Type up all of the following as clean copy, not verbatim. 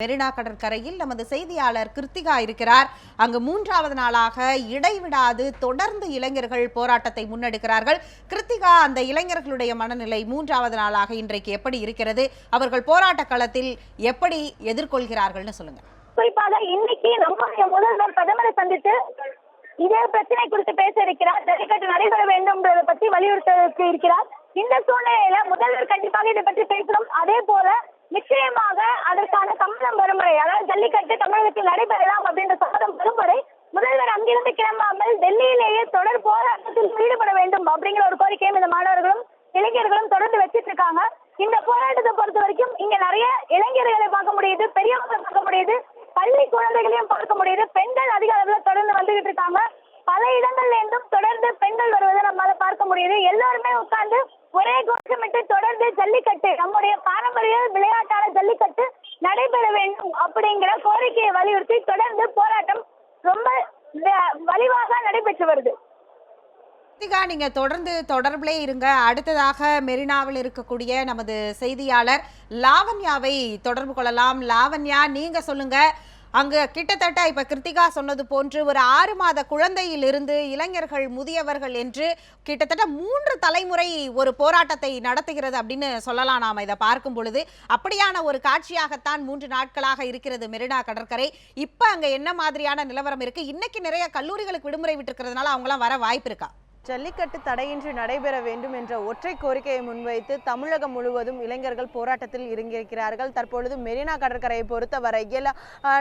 மெரினா கடற்கரையில் நமது செய்தியாளர் கிருத்திகா இருக்கிறார். அங்கு மூன்றாவது நாளாக இடைவிடாது தொடர்ந்து இளைஞர்கள் போராட்டத்தை முன்னெடுக்கிறார்கள். கிருத்திகா, அந்த இளைஞர்களுடைய மனநிலை மூன்றாவது நாளாக இன்றைக்கு எப்படி இருக்கிறது? அவர்கள் போராட்ட களத்தில் எப்படி எதிர்கொள்கிறார்கள்னு சொல்லுங்க. குறிப்பாக இன்னைக்கு நம்முடைய முதல்வர் பிரதமரை சந்தித்து இதே பிரச்சனை குறித்து பேச இருக்கிறார். ஜல்லிக்கட்டு நடைபெற வேண்டும் பற்றி வலியுறுத்த இருக்கிறார். இந்த சூழ்நிலையில முதல்வர் கண்டிப்பாக இதை பற்றி பேசணும். அதே போல நிச்சயமாக அதற்கான சம்மதம் வரும் வரை, அதாவது ஜல்லிக்கட்டு தமிழகத்தில் நடைபெறலாம் அப்படின்ற சம்மதம் வரும் வரை முதல்வர் அங்கிருந்து கிளம்பாமல் டெல்லியிலேயே தொடர் போராட்டத்தில் ஈடுபட வேண்டும் அப்படிங்கிற ஒரு கோரிக்கையும் இந்த மாணவர்களும் இளைஞர்களும் தொடர்ந்து வச்சிட்டு இருக்காங்க. இந்த போராட்டத்தை பொறுத்த வரைக்கும் இங்க நிறைய இளைஞர்களை பார்க்க முடியுது, பெரியவங்களை பார்க்க முடியுது, பள்ளி குழந்தைகளையும் பார்க்க முடியுது. பெண்கள் அதிக அளவுல தொடர்ந்து வந்துகிட்டு இருக்காங்க. பல இடங்கள்ல இருந்தும் தொடர்ந்து பெண்கள் வருவதை நம்மளால பார்க்க முடியுது. எல்லாருமே உட்கார்ந்து ஒரே கோஷமிட்டு தொடர்ந்து ஜல்லிக்கட்டு, நம்முடைய பாரம்பரிய விளையாட்டான ஜல்லிக்கட்டு நடைபெற வேண்டும் அப்படிங்கிற கோரிக்கையை வலியுறுத்தி தொடர்ந்து போராட்டம் ரொம்ப வலிவாக நடைபெற்று வருது. நீங்க தொடர்ந்து தொடர்பிலே இருங்க. அடுத்ததாக மெரினாவில் இருக்கக்கூடிய நமது செய்தியாளர் லாவண்யாவை தொடர்பு கொள்ளலாம். லாவண்யா, நீங்க சொல்லுங்க. அங்க கிட்டத்தட்ட இப்ப கிருத்திகா சொன்னது போன்று ஒரு 6 மாத குழந்தையிலிருந்து இளைஞர்கள், முதியவர்கள் என்று கிட்டத்தட்ட 3 தலைமுறை ஒரு போராட்டத்தை நடத்துகிறது அப்படின்னு சொல்லலாம். நாம இதை பார்க்கும் பொழுது அப்படியான ஒரு காட்சியாகத்தான் 3 நாட்களாக இருக்கிறது மெரினா கடற்கரை. இப்ப அங்க என்ன மாதிரியான நிலவரம் இருக்கு? இன்னைக்கு நிறைய கல்லூரிகளுக்கு விடுமுறை விட்டுருக்கிறதுனால அவங்களாம் வர வாய்ப்பு இருக்கா? ஜல்லிக்கட்டு தடையின்றி நடைபெற வேண்டும் என்ற ஒற்றை கோரிக்கையை முன்வைத்து தமிழகம் முழுவதும் இளைஞர்கள் போராட்டத்தில் இறங்கியிருக்கிறார்கள். தற்பொழுது மெரினா கடற்கரையை பொறுத்த வரையில்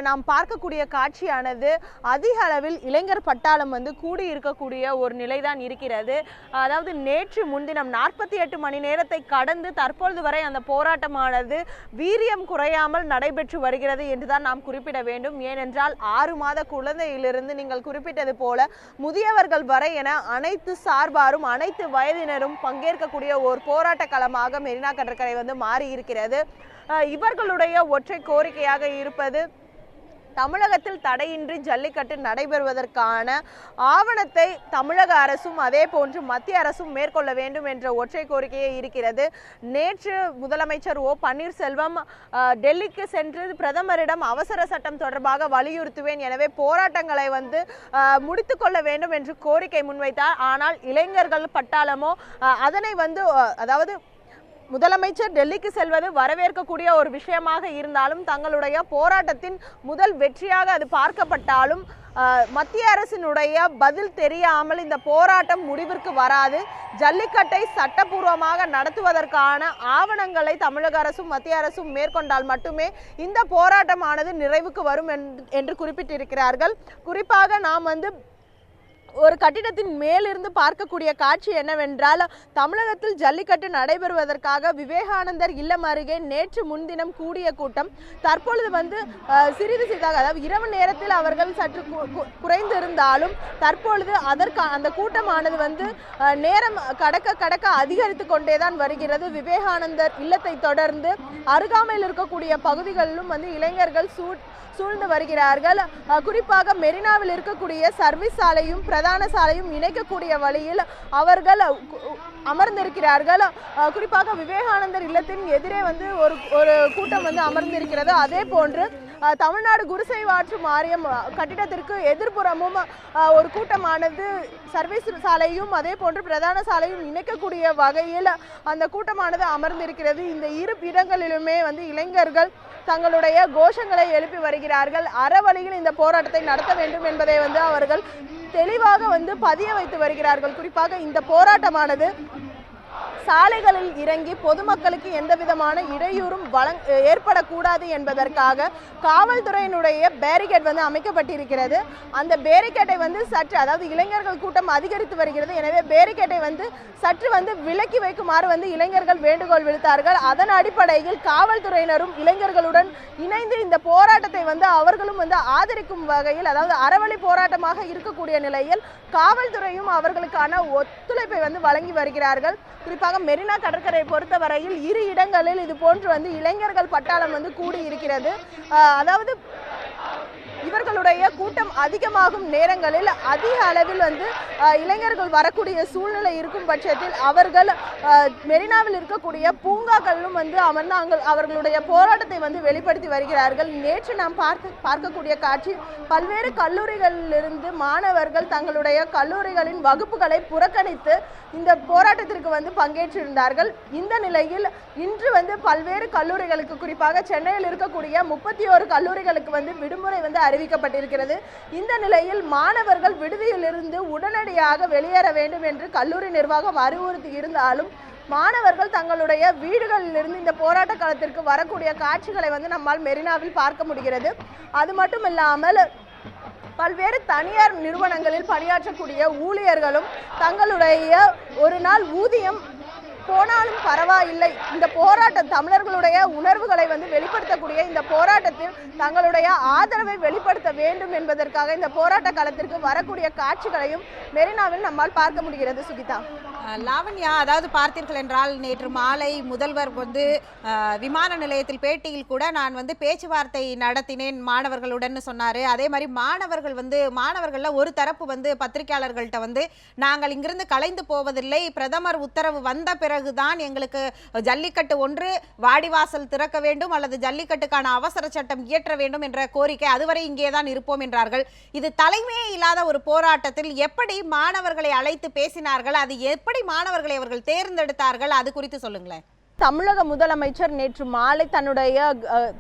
நாம் பார்க்கக்கூடிய காட்சியானது அதிக அளவில் இளைஞர் பட்டாளம் கூடி இருக்கக்கூடிய ஒரு நிலைதான் இருக்கிறது. அதாவது நேற்று முன்தினம் 48 மணி நேரத்தை கடந்து தற்பொழுது வரை அந்த போராட்டமானது வீரியம் குறையாமல் நடைபெற்று வருகிறது என்றுதான் நாம் குறிப்பிட வேண்டும். ஏனென்றால் 6 மாத குழந்தையிலிருந்து நீங்கள் குறிப்பிட்டது போல முதியவர்கள் வரை என அனைத்து சார்பாரும் அனைத்து வயதினரும் பங்கேற்கக்கூடிய ஒரு போராட்ட களமாக மெரினா கடற்கரை மாறி இருக்கிறது. இவர்களுடைய ஒற்றை கோரிக்கையாக இருப்பது தமிழகத்தில் தடையின்றி ஜல்லிக்கட்டு நடைபெறுவதற்கான ஆவணத்தை தமிழக அரசும் அதே போன்று மத்திய அரசும் மேற்கொள்ள வேண்டும் என்ற ஒற்றை கோரிக்கையே இருக்கிறது. நேற்று முதலமைச்சர் ஓ பன்னீர்செல்வம் டெல்லிக்கு சென்று பிரதமரிடம் அவசர சட்டம் தொடர்பாக வலியுறுத்துவேன், எனவே போராட்டங்களை முடித்துக்கொள்ள வேண்டும் என்று கோரிக்கை முன்வைத்தார். ஆனால் இளைஞர்கள் பட்டாளமோ அதனை அதாவது முதலமைச்சர் டெல்லிக்கு செல்வது வரவேற்கக்கூடிய ஒரு விஷயமாக இருந்தாலும் தங்களுடைய போராட்டத்தின் முதல் வெற்றியாக அது பார்க்கப்பட்டாலும் மத்திய அரசினுடைய பதில் தெரியாமல் இந்த போராட்டம் முடிவிற்கு வராது. ஜல்லிக்கட்டை சட்டப்பூர்வமாக நடத்துவதற்கான ஆவணங்களை தமிழக அரசும் மத்திய அரசும் மேற்கொண்டால் மட்டுமே இந்த போராட்டமானது நிறைவுக்கு வரும் என்று குறிப்பிட்டிருக்கிறார்கள். குறிப்பாக நாம் ஒரு கட்டிடத்தின் மேலிருந்து பார்க்கக்கூடிய காட்சி என்னவென்றால், தமிழகத்தில் ஜல்லிக்கட்டு நடைபெறுவதற்காக விவேகானந்தர் இல்லம் அருகே நேற்று முன்தினம் கூடிய கூட்டம் தற்பொழுது சிறிது சிறிதாக, அதாவது இரவு நேரத்தில் அவர்கள் சற்று குறைந்திருந்தாலும் தற்பொழுது அந்த கூட்டமானது நேரம் கடக்க அதிகரித்து கொண்டேதான் வருகிறது. விவேகானந்தர் இல்லத்தை தொடர்ந்து அருகாமையில் இருக்கக்கூடிய பகுதிகளிலும் இளைஞர்கள் சூழ்ந்து வருகிறார்கள். குறிப்பாக மெரினாவில் இருக்கக்கூடிய சர்வீஸ் சாலையும் பிரதான சாலையும் இணைக்கக்கூடிய வழியில் அவர்கள் அமர்ந்திருக்கிறார்கள். குறிப்பாக விவேகானந்தர் இல்லத்தின் எதிரே ஒரு கூட்டம் அமர்ந்திருக்கிறது. அதே போன்று தமிழ்நாடு குருசைவாற்று மாரியம் கட்டிடத்திற்கு எதிர்ப்புறமும் ஒரு கூட்டமானது சர்வீஸ் சாலையும் அதே போன்று பிரதான சாலையும் இணைக்கக்கூடிய வகையில் அந்த கூட்டமானது அமர்ந்திருக்கிறது. இந்த இரு இடங்களிலுமே இளைஞர்கள் தங்களுடைய கோஷங்களை எழுப்பி வருகிறார்கள். அறவழியில் இந்த போராட்டத்தை நடத்த வேண்டும் என்பதை அவர்கள் தெளிவாக பதிய வைத்து வருகிறார்கள். குறிப்பாக இந்த போராட்டமானது சாலைகளில் இறங்கி பொதுமக்களுக்கு எந்த விதமான இடையூறும் ஏற்படக்கூடாது என்பதற்காக காவல்துறையினுடைய பேரிகேட் அமைக்கப்பட்டிருக்கிறது. அந்த பேரிகேட்டை சற்று, அதாவது இளைஞர்கள் கூட்டம் அதிகரித்து வருகிறது, எனவே பேரிகேட்டை சற்று விலக்கி வைக்குமாறு இளைஞர்கள் வேண்டுகோள் விடுத்தார்கள். அதன் அடிப்படையில் காவல்துறையினரும் இளைஞர்களுடன் இணைந்து இந்த போராட்டத்தை அவர்களும் ஆதரிக்கும் வகையில், அதாவது அறவழி போராட்டமாக இருக்கக்கூடிய நிலையில் காவல்துறையும் அவர்களுக்கான ஒத்துழைப்பை வழங்கி வருகிறார்கள். குறிப்பாக மெரினா கடற்கரை பொறுத்தவரையில் 2 இடங்களில் இது போன்று இளைஞர்கள் பட்டாளம் கூடி இருக்கிறது. அதாவது இவர்களுடைய கூட்டம் அதிகமாகும் நேரங்களில் அதிக அளவில் வந்து இளைஞர்கள் வரக்கூடிய சூழ்நிலை இருக்கும் பட்சத்தில் அவர்கள் மெரினாவில் இருக்கக்கூடிய பூங்காக்களிலும் வந்து அமர்ந்து அவர்களுடைய போராட்டத்தை வந்து வெளிப்படுத்தி வருகிறார்கள். நேற்று நாம் பார்க்கக்கூடிய காட்சி, பல்வேறு கல்லூரிகளிலிருந்து மாணவர்கள் தங்களுடைய கல்லூரிகளின் வகுப்புகளை புறக்கணித்து இந்த போராட்டத்திற்கு வந்து பங்கேற்றிருந்தார்கள். இந்த நிலையில் இன்று வந்து பல்வேறு கல்லூரிகளுக்கு, குறிப்பாக சென்னையில் இருக்கக்கூடிய 31 கல்லூரிகளுக்கு வந்து விடுமுறை வந்து அறிவிக்கப்பட்டிருக்கிறது. இந்த நிலையில் மாணவர்கள் விடுதியிலிருந்து உடனடியாக வெளியேற வேண்டும் என்று கல்லூரி நிர்வாகம் அறிவுறுத்தி இருந்தாலும் மாணவர்கள் தங்களுடைய வீடுகளிலிருந்து இந்த போராட்ட களத்திற்கு வரக்கூடிய காட்சிகளை வந்து நம்மால் மெரினாவில் பார்க்க முடிகிறது. அது மட்டும் இல்லாமல் பல்வேறு தனியார் நிறுவனங்களில் பணியாற்றக்கூடிய ஊழியர்களும் தங்களுடைய ஒரு நாள் ஊதியம் போனாலும் பரவாயில்லை, இந்த போராட்டம் தமிழர்களுடைய உணர்வுகளை வந்து வெளிப்படுத்தக்கூடிய இந்த போராட்டத்தில் தங்களுடைய ஆதரவை வெளிப்படுத்த வேண்டும் என்பதற்காக இந்த போராட்ட களத்திற்கு வரக்கூடிய காட்சிகளையும் மெரினாவில் நம்மால் பார்க்க முடிகிறது. சுகிதா, லாவண்யா, அதாவது பார்த்தீர்கள் என்றால் நேற்று மாலை முதல்வர் வந்து விமான நிலையத்தில் பேட்டியில் கூட நான் வந்து பேச்சுவார்த்தை நடத்தினேன் மாணவர்களுடன் சொன்னாரு. அதே மாதிரி மாணவர்கள்ல ஒரு தரப்பு வந்து பத்திரிகையாளர்கள்ட்ட வந்து நாங்கள் இங்கிருந்து கலைந்து போவதில்லை, பிரதமர் உத்தரவு வந்த பிறகுதான் எங்களுக்கு ஜல்லிக்கட்டு ஒன்று வாடிவாசல் திறக்க வேண்டும் அல்லது ஜல்லிக்கட்டுக்கான அவசர சட்டம் இயற்ற வேண்டும் என்ற கோரிக்கை, அதுவரை இங்கேதான் இருப்போம் என்றார்கள். இது தலைமையே இல்லாத ஒரு போராட்டத்தில் எப்படி மாணவர்களை அழைத்து பேசினார்கள், அது எப்படி மாணவர்களை அவர்கள் தேர்ந்தெடுத்தார்கள், அது குறித்து சொல்லுங்களேன். தமிழக முதலமைச்சர் நேற்று மாலை தன்னுடைய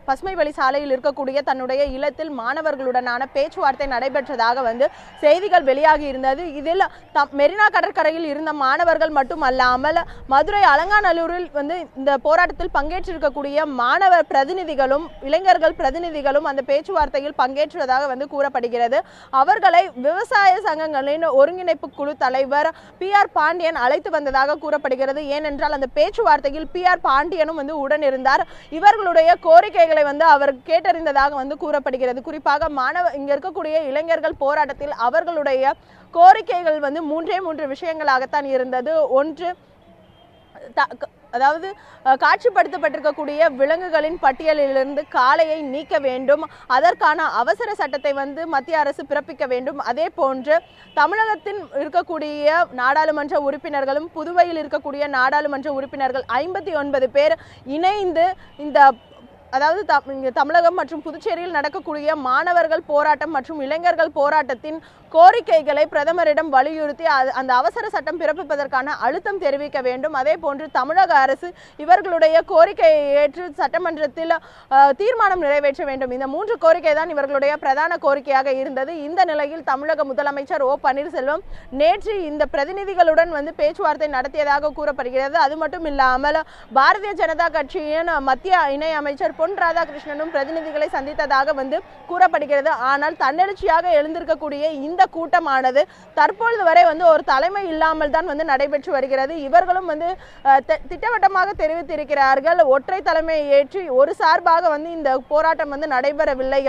பசுமை வழி சாலையில் இருக்கக்கூடிய தன்னுடைய இல்லத்தில் மாணவர்களுடனான பேச்சுவார்த்தை நடைபெற்றதாக வந்து செய்திகள் வெளியாகி இருந்தது. இதில் மெரினா கடற்கரையில் இருந்த மாணவர்கள் மட்டுமல்லாமல் மதுரை அலங்காநல்லூரில் வந்து இந்த போராட்டத்தில் பங்கேற்றிருக்கக்கூடிய மாணவர் பிரதிநிதிகளும் இளைஞர்கள் பிரதிநிதிகளும் அந்த பேச்சுவார்த்தையில் பங்கேற்றுவதாக வந்து கூறப்படுகிறது. அவர்களை விவசாய சங்கங்களின் ஒருங்கிணைப்பு குழு தலைவர் PR பாண்டியன் அழைத்து வந்ததாக கூறப்படுகிறது. ஏனென்றால் அந்த பேச்சுவார்த்தையில் PR பாண்டியனும் வந்து உடன் இருந்தார். இவர்களுடைய கோரிக்கைகளை வந்து அவர் கேட்டறிந்ததாக வந்து கூறப்படுகிறது. குறிப்பாக இங்க இருக்கக்கூடிய இளைஞர்கள் போராட்டத்தில் அவர்களுடைய கோரிக்கைகள் வந்து 3 விஷயங்களாகத்தான் இருந்தது. ஒன்று, அதாவது காட்சிப்படுத்தப்பட்டிருக்கக்கூடிய விலங்குகளின் பட்டியலிலிருந்து காளையை நீக்க வேண்டும், அதற்கான அவசர சட்டத்தை வந்து மத்திய அரசு பிறப்பிக்க வேண்டும். அதே போன்று தமிழகத்தில் இருக்கக்கூடிய நாடாளுமன்ற உறுப்பினர்களும் புதுவையில் இருக்கக்கூடிய நாடாளுமன்ற உறுப்பினர்கள் 59 பேர் இணைந்து இந்த அதாவது தமிழகம் மற்றும் புதுச்சேரியில் நடக்கக்கூடிய மாணவர்கள் போராட்டம் மற்றும் இளைஞர்கள் போராட்டத்தின் கோரிக்கைகளை பிரதமரிடம் வலியுறுத்தி அந்த அவசர சட்டம் பிறப்பிப்பதற்கான அழுத்தம் தெரிவிக்க வேண்டும். அதே போன்று தமிழக அரசு இவர்களுடைய கோரிக்கையை ஏற்று சட்டமன்றத்தில் தீர்மானம் நிறைவேற்ற வேண்டும். இந்த 3 கோரிக்கை தான் இவர்களுடைய பிரதான கோரிக்கையாக இருந்தது. இந்த நிலையில் தமிழக முதலமைச்சர் O பன்னீர்செல்வம் நேற்று இந்த பிரதிநிதிகளுடன் வந்து பேச்சுவார்த்தை நடத்தியதாக கூறப்படுகிறது. அது மட்டும் இல்லாமல் பாரதிய ஜனதா கட்சியின் மத்திய இணை அமைச்சர் பொன் ராதாகிருஷ்ணனும் பிரதிநிதிகளை சந்தித்ததாக வந்து கூறப்படுகிறது. ஆனால் தன்னெழுச்சியாக எழுந்திருக்கக்கூடிய இந்த கூட்டமானது தற்பொழுது வரை வந்து ஒரு தலைமை இல்லாமல் தான் வந்து நடைபெற்று வருகிறது. இவர்களும் வந்து திட்டவட்டமாக தெரிவித்திருக்கிறார்கள், ஒற்றை தலைமையை ஏற்றி ஒரு சார்பாக வந்து இந்த போராட்டம் வந்து நடைபெறவில்லை,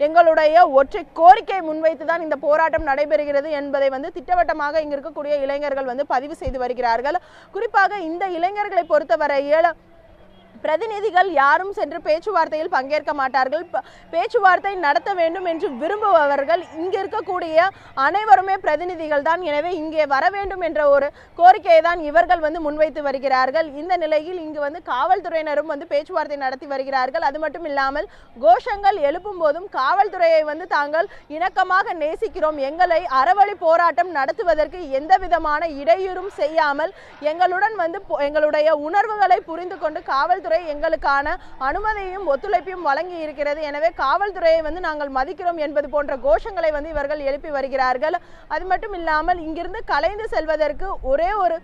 எங்களுடைய ஒற்றை கோரிக்கை முன்வைத்து தான் இந்த போராட்டம் நடைபெறுகிறது என்பதை வந்து திட்டவட்டமாக இங்கு இருக்கக்கூடிய இளைஞர்கள் வந்து பதிவு செய்து வருகிறார்கள். குறிப்பாக இந்த இளைஞர்களை பொறுத்தவரையில் பிரதிநிதிகள் யாரும் சென்று பேச்சுவார்த்தையில் பங்கேற்க மாட்டார்கள். பேச்சுவார்த்தை நடத்த வேண்டும் என்று விரும்புபவர்கள் இங்கு இருக்கக்கூடிய அனைவருமே பிரதிநிதிகள் தான். எனவே இங்கே வர வேண்டும் என்ற ஒரு கோரிக்கையை தான் இவர்கள் வந்து முன்வைத்து வருகிறார்கள். இந்த நிலையில் இங்கு வந்து காவல்துறையினரும் வந்து பேச்சுவார்த்தை நடத்தி வருகிறார்கள். அது மட்டும் இல்லாமல் கோஷங்கள் எழுப்பும் போதும் காவல்துறையை வந்து தாங்கள் இணக்கமாக நேசிக்கிறோம், எங்களை அறவழி போராட்டம் நடத்துவதற்கு எந்த விதமான இடையூறும் செய்யாமல் எங்களுடன் வந்து எங்களுடைய உணர்வுகளை புரிந்து கொண்டு காவல்துறை எங்களுக்கான அனுமதியும் ஒத்துழைப்பையும் வழங்கி இருக்கிறது. எனவே காவல்துறையை வந்து நாங்கள் மதிக்கிறோம் என்பது போன்ற கோஷங்களை வந்து இவர்கள் எழுப்பி வருகிறார்கள். அது மட்டும் இல்லாமல் இங்கிருந்து கலைந்து செல்வதற்கு ஒரே ஒரு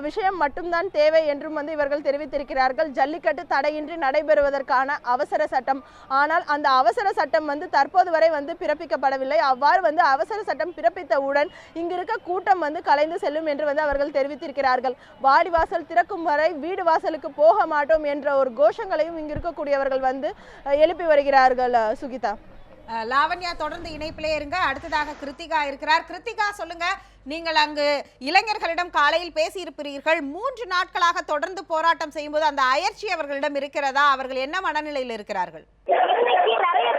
விஷயம் மட்டும்தான் தேவை என்றும் வந்து இவர்கள் தெரிவித்திருக்கிறார்கள், ஜல்லிக்கட்டு தடையின்றி நடைபெறுவதற்கான அவசர சட்டம். ஆனால் அந்த அவசர சட்டம் வந்து தற்போது வரை வந்து பிறப்பிக்கப்படவில்லை. அவ்வாறு வந்து அவசர சட்டம் பிறப்பித்தவுடன் இங்கு இருக்க கூட்டம் வந்து கலைந்து செல்லும் என்று வந்து அவர்கள் தெரிவித்திருக்கிறார்கள். வாடிவாசல் திறக்கும் வரை வீடு வாசலுக்கு போக மாட்டோம் என்ற ஒரு கோஷங்களையும் இங்கு இருக்கக்கூடியவர்கள் வந்து எழுப்பி வருகிறார்கள். சுகிதா, லாவண்யா தொடர்ந்து இணைப்பிலே இருங்க. அடுத்ததாக கிருத்திகா இருக்கிறார். கிருத்திகா, சொல்லுங்க, நீங்கள் அங்கு இளைஞர்களிடம் காலையில் பேசியிருப்பீர்கள். 3 நாட்களாக தொடர்ந்து போராட்டம் செய்யும்போது அந்த அயற்சி அவர்களிடம் இருக்கிறதா? அவர்கள் என்ன மனநிலையில் இருக்கிறார்கள்? இன்னைக்கு நிறைய